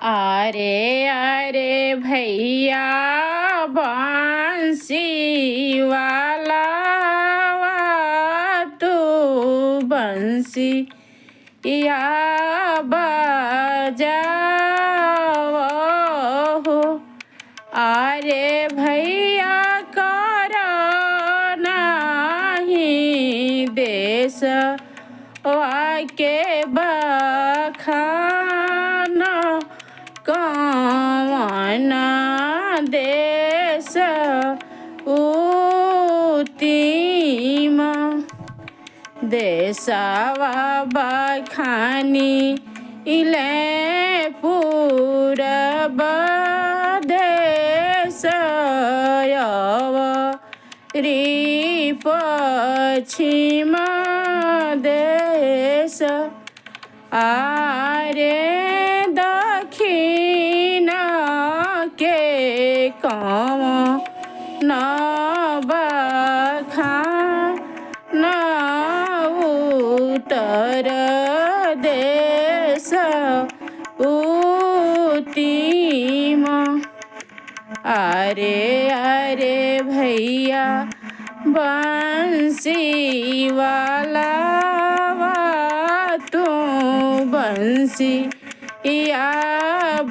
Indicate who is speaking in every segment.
Speaker 1: अरे अरे भैया बंसी वाला तू बंसी या बजाओ। अरे भैया करो नहीं देश वाके बखान कौन देश उतीम देशवा बखानी इले पूरब देश री पश्चिम देश आरे दक्षिण के कौन बखान उत्तर देश उतीम। अरे अरे भैया बंसी वाला तू बंसी या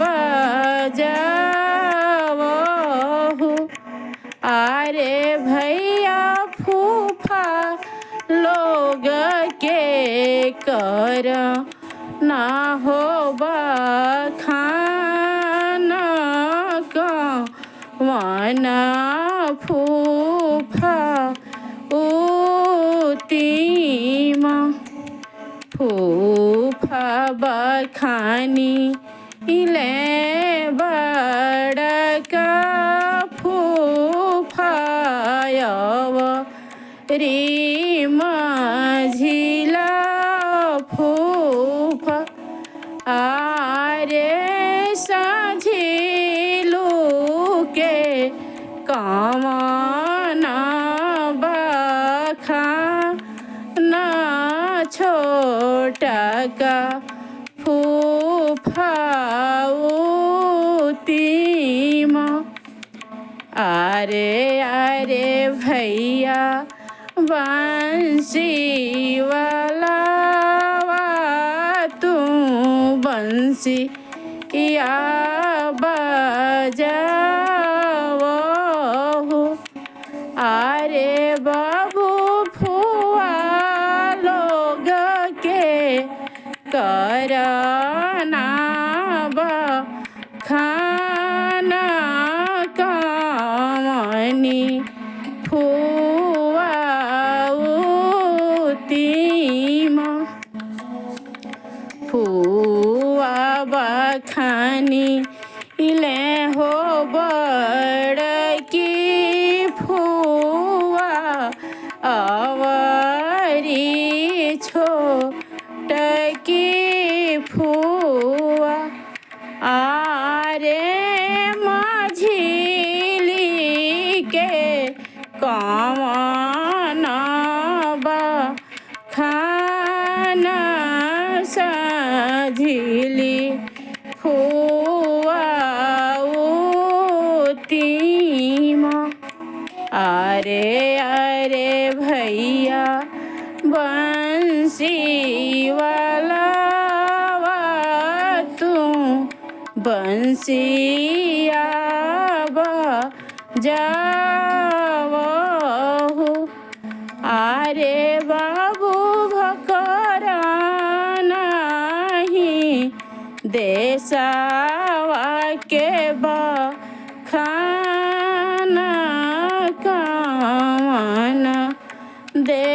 Speaker 1: बजाओ। अरे भैया फूफा लोग के कर ना हो बखान कौन फूफा उतीम फूफा बखानी इले बड़का फूफा री माझिला फूफा आरे साझिलू के कौन बखान छोटा का फूफा उतीम। अरे अरे भैया बंसी वाला तू बंसी या बजाओ। अरे बाबू फुआ लोग के करना बखान कौनी फुआ उतीम फुआ बखानी इले हो बड़की फुआ अवरी छोटकी फुआ आरे माझिली के कौन बखान साझिली फुआ उतीम। अरे अरे भैया बंसी वाला तू बंसी या बजाओ। अरे बाबू भकरा नहीं देशवा के बखान कौन दे